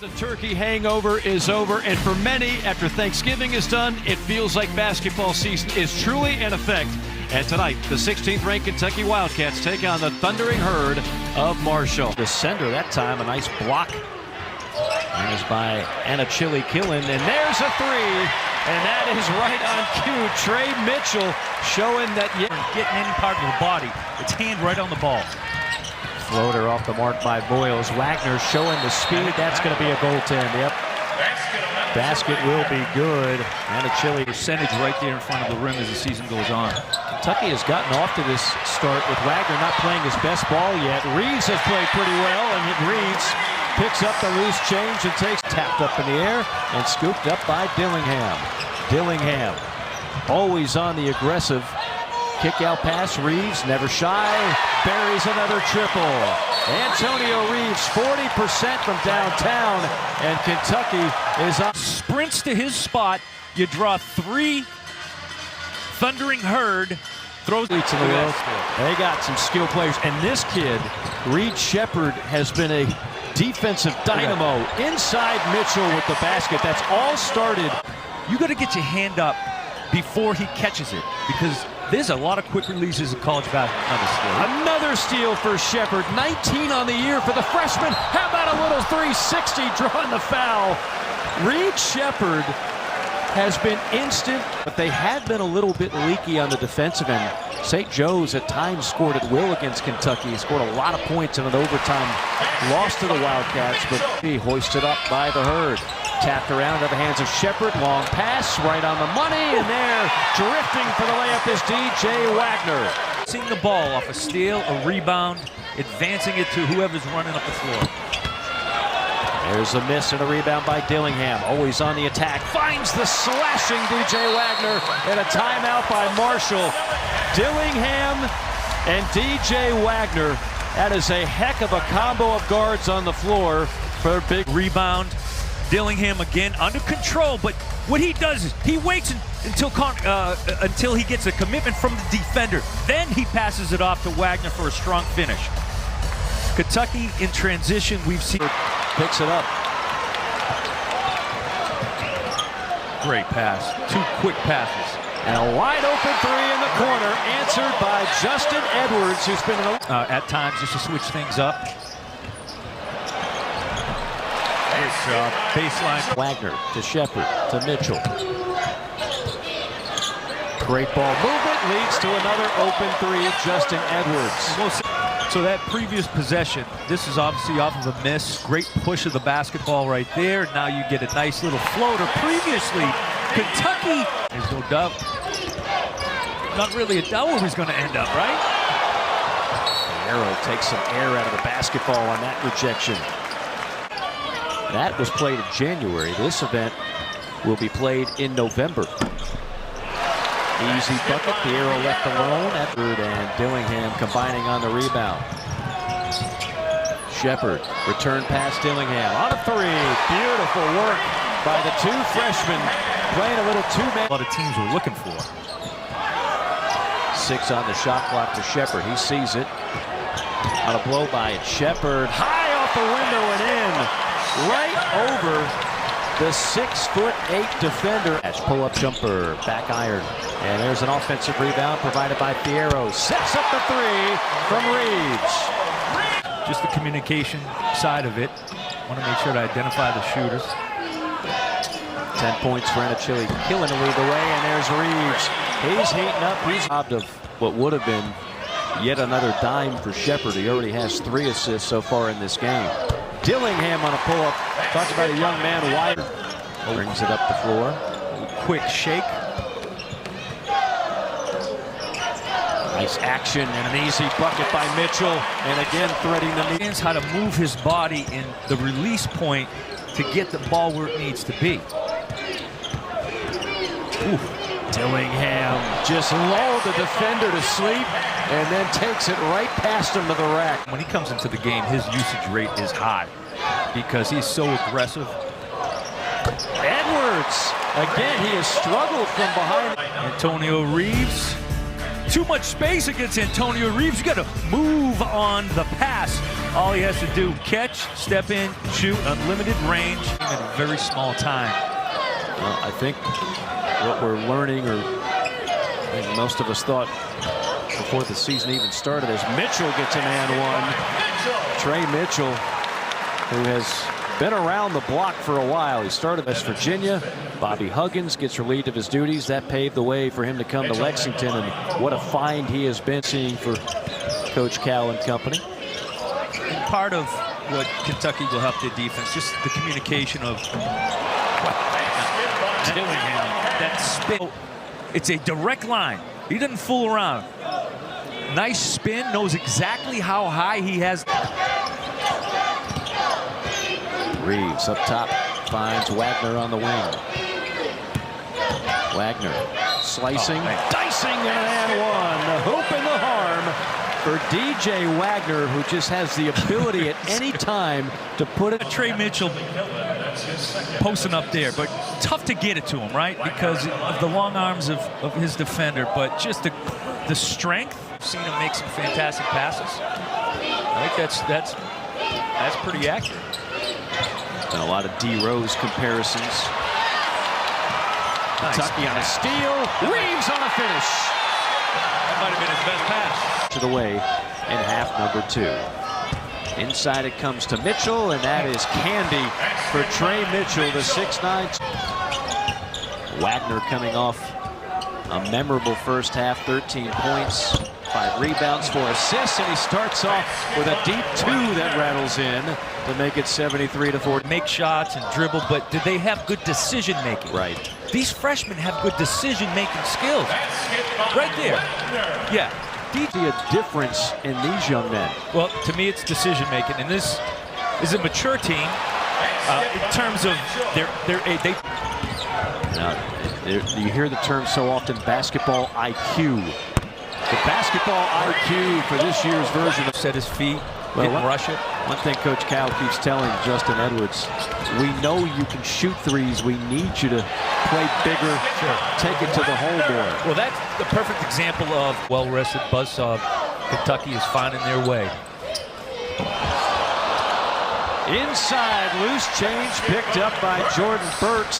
The turkey hangover is over, and for many, after Thanksgiving is done, it feels like basketball season is truly in effect. And tonight, the 16th-ranked Kentucky Wildcats take on the Thundering Herd of Marshall. The sender that time, a nice block. And is by Anachili Killen, and there's a three, and that is right on cue. Trey Mitchell showing that getting any part of the body, its hand right on the ball. Floater off the mark by Boyles. Wagner showing the speed. That's going to be a goaltend. Yep. Basket will be good. Anachili Percentage right there in front of the rim as the season goes on. Kentucky has gotten off to this start with Wagner not playing his best ball yet. Reeves has played pretty well, and Reeves picks up the loose change and takes tapped up in the air and scooped up by Dillingham. Dillingham always on the aggressive. Kick out pass, Reeves, never shy, buries another triple. Antonio Reeves, 40% from downtown, and Kentucky is up. Sprints to his spot, you draw three, Thundering Herd, throws it to the world. They got some skill players, and this kid, Reed Shepard, has been a defensive dynamo. Inside Mitchell with the basket, that's all started. You got to get your hand up before he catches it, because there's a lot of quick releases in college basketball. Another steal for Shepard. 19 on the year for the freshman. How about a little 360 drawing the foul? Reed Shepard has been instant, but they had been a little bit leaky on the defensive end. St. Joe's at times scored at will against Kentucky. He scored a lot of points in an overtime loss to the Wildcats, but he hoisted up by the Herd. Tapped around into the hands of Shepard. Long pass right on the money, and there, drifting for the layup is DJ Wagner. Seeing the ball off a steal, a rebound, advancing it to whoever's running up the floor. There's a miss and a rebound by Dillingham. Always on the attack. Finds the slashing DJ Wagner, and a timeout by Marshall. Dillingham and DJ Wagner. That is a heck of a combo of guards on the floor for a big rebound. Dillingham again under control, but what he does is he waits until he gets a commitment from the defender. Then he passes it off to Wagner for a strong finish. Kentucky in transition, we've seen. Picks it up. Great pass. Two quick passes. And a wide open three in the corner, answered by Justin Edwards, who's been at times just to switch things up. Baseline. Wagner to Shepard to Mitchell. Great ball movement leads to another open three. Justin Edwards. So that previous possession, this is obviously off of a miss. Great push of the basketball right there. Now you get a nice little floater. Previously, Kentucky, there's no doubt, not really a doubt where he's going to end up, right? Arrow takes some air out of the basketball on that rejection. That was played in January. This event will be played in November. Easy bucket, the arrow left alone. Edward and Dillingham combining on the rebound. Shepard, return pass Dillingham on a three. Beautiful work by the two freshmen, playing a little two-man. A lot of teams were looking for. 6 on the shot clock to Shepard. He sees it. On a blow by it. Shepard high off the window and in. Right over the 6'8" defender. Pull-up jumper, back iron. And there's an offensive rebound provided by Fierro. Sets up the three from Reeves. Just the communication side of it. Want to make sure to identify the shooters. 10 points for Anachili Killen to lead the way, and there's Reeves. He's heating up. He's robbed of what would have been yet another dime for Shepard. He already has 3 assists so far in this game. Dillingham on a pull-up. Talk about a young man wide. Brings it up the floor. Quick shake. Nice action and an easy bucket by Mitchell. And again threading the knee. How to move his body in the release point to get the ball where it needs to be. Dillingham just lulled the defender to sleep and then takes it right past him to the rack. When he comes into the game, his usage rate is high because he's so aggressive. Edwards, again, he has struggled from behind. Antonio Reeves. Too much space against Antonio Reeves. You got to move on the pass. All he has to do, catch, step in, shoot, unlimited range in a very small time. Well, I think what we're learning, or I think most of us thought before the season even started, as Mitchell gets an and one. Trey Mitchell, who has been around the block for a while. He started at West Virginia. Bobby Huggins gets relieved of his duties. That paved the way for him to come to Lexington, and what a find he has been seeing for Coach Cal and company. Part of what Kentucky will help their defense, just the communication of Dillingham, that spin. It's a direct line. He doesn't fool around. Nice spin, knows exactly how high he has. Reeves up top finds Wagner on the wing. Wagner slicing, dicing, and an and one. The hoop and the harm for DJ Wagner, who just has the ability at any time to put it. Trey Mitchell posting up there, but tough to get it to him, right? Because of the long arms of his defender, but just the strength. I've seen him make some fantastic passes. I think that's pretty accurate. And a lot of D. Rose comparisons. Nice. Kentucky on a steal. Reeves on a finish. That might have been his best pass. To the way in half number 2. Inside it comes to Mitchell, and that is candy for Trey Mitchell, the 6'9". Wagner coming off a memorable first half, 13 points, 5 rebounds, 4 assists, and he starts off with a deep 2 that rattles in to make it 73-40. Make shots and dribble, but do they have good decision making? Right. These freshmen have good decision making skills. Right there. Yeah. See a difference in these young men. Well, to me, it's decision making, and this is a mature team in terms of you hear the term so often, basketball IQ. The basketball IQ for this year's version of set his feet, rush it. One thing Coach Cal keeps telling Justin Edwards, we know you can shoot threes. We need you to play bigger, take it to the hole more. Well, that's the perfect example of well-rested buzzsaw. Kentucky is finding their way. Inside, loose change picked up by Jordan Burks.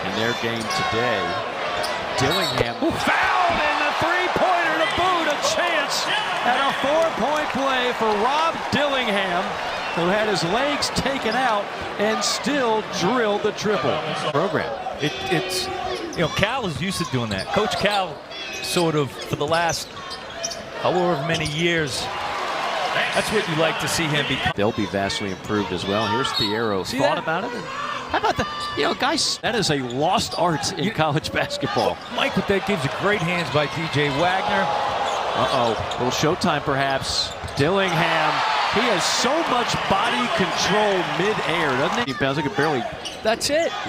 In their game today, Dillingham fouled, and the three-pointer to boot. A chance at a 4-point play for Rob Dillingham, who had his legs taken out and still drilled the triple. Program. It's Cal is used to doing that. Coach Cal, sort of for the last however many years, that's what you like to see him become. They'll be vastly improved as well. Here's Thiero. Thought about it. How about that? Guys, that is a lost art in college basketball. Mike, with that gives you great hands by DJ Wagner. Uh-oh, a little showtime perhaps. Dillingham, he has so much body control mid-air, doesn't he? He could barely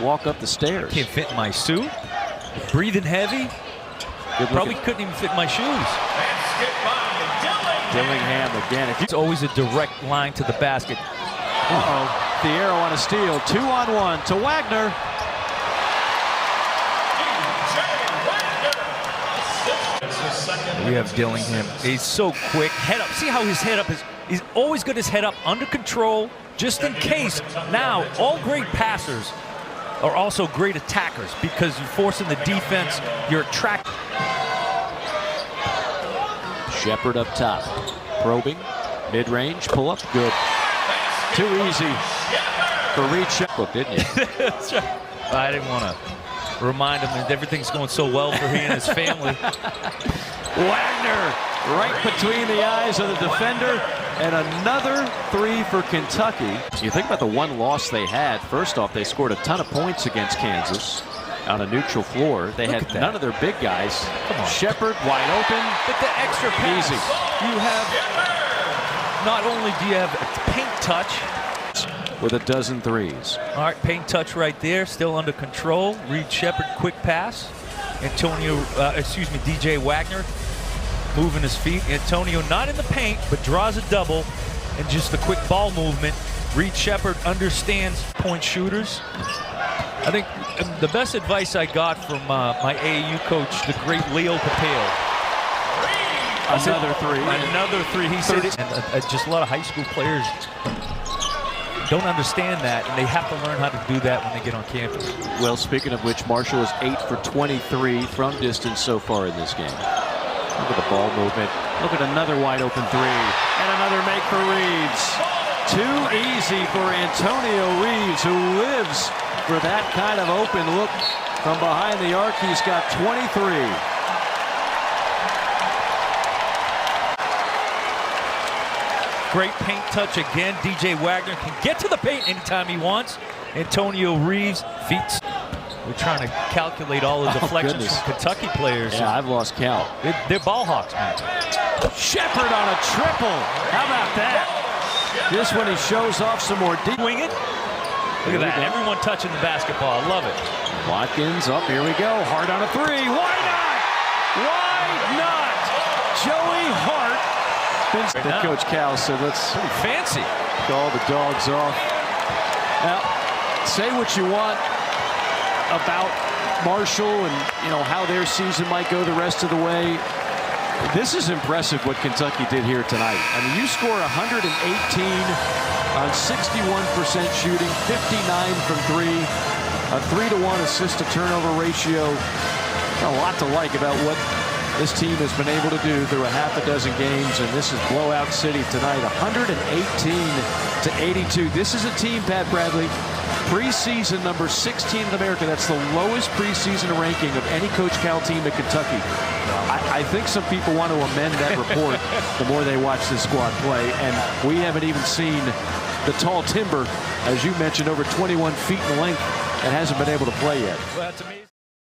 walk up the stairs. Can't fit in my suit. Breathing heavy. Probably couldn't even fit in my shoes. Dillingham again. It's always a direct line to the basket. Uh-oh. Thiero on a steal. 2-on-1 to Wagner. We have Dillingham. He's so quick. Head up. See how his head up is? He's always got his head up under control, just in case. Now, all great passers are also great attackers because you're forcing the defense. You're attracting. Shepard up top. Probing. Mid-range. Pull up. Good. Too easy for Reed Shepard, didn't you? That's right. I didn't want to remind him that everything's going so well for he and his family. Wagner right between the eyes of the defender, and another 3 for Kentucky. You think about the one loss they had. First off, they scored a ton of points against Kansas on a neutral floor. They had none of their big guys. Shepard wide open. But the extra pass. Easy. You have, not only do you have a paint touch, with a dozen threes. All right, paint touch right there, still under control. Reed Shepard, quick pass. DJ Wagner moving his feet. Antonio not in the paint, but draws a double, and just the quick ball movement. Reed Shepard understands point shooters. I think the best advice I got from my AAU coach, the great Leo Papale. Another three. Another three. He said it. And just a lot of high school players don't understand that, and they have to learn how to do that when they get on campus. Well, speaking of which, Marshall is 8 for 23 from distance so far in this game. Look at the ball movement. Look at another wide open three. And another make for Reeves. Too easy for Antonio Reeves, who lives for that kind of open look from behind the arc. He's got 23. Great paint touch again. DJ Wagner can get to the paint anytime he wants. Antonio Reeves, feet. We're trying to calculate all the deflections from Kentucky players. Yeah, I've lost count. They're ball hawks, man. Shepard on a triple. How about that? Just when he shows off some more deep. Wing it. Look at that. Everyone touching the basketball. I love it. Watkins up. Here we go. Hart on a three. Why not? Why not? Joey Hart. Right, Coach Cal said, let's pretty fancy. Call the dogs off. Now, say what you want about Marshall and how their season might go the rest of the way. This is impressive what Kentucky did here tonight. I mean, you score 118 on 61% shooting, 59 from three, a 3-to-1 assist to turnover ratio. A lot to like about what this team has been able to do through a half a dozen games, and this is blowout city tonight, 118-82. This is a team, Pat Bradley, preseason number 16 in America. That's the lowest preseason ranking of any Coach Cal team in Kentucky. I think some people want to amend that report the more they watch this squad play, and we haven't even seen the tall timber, as you mentioned, over 21 feet in length, and hasn't been able to play yet. Well, that's amazing.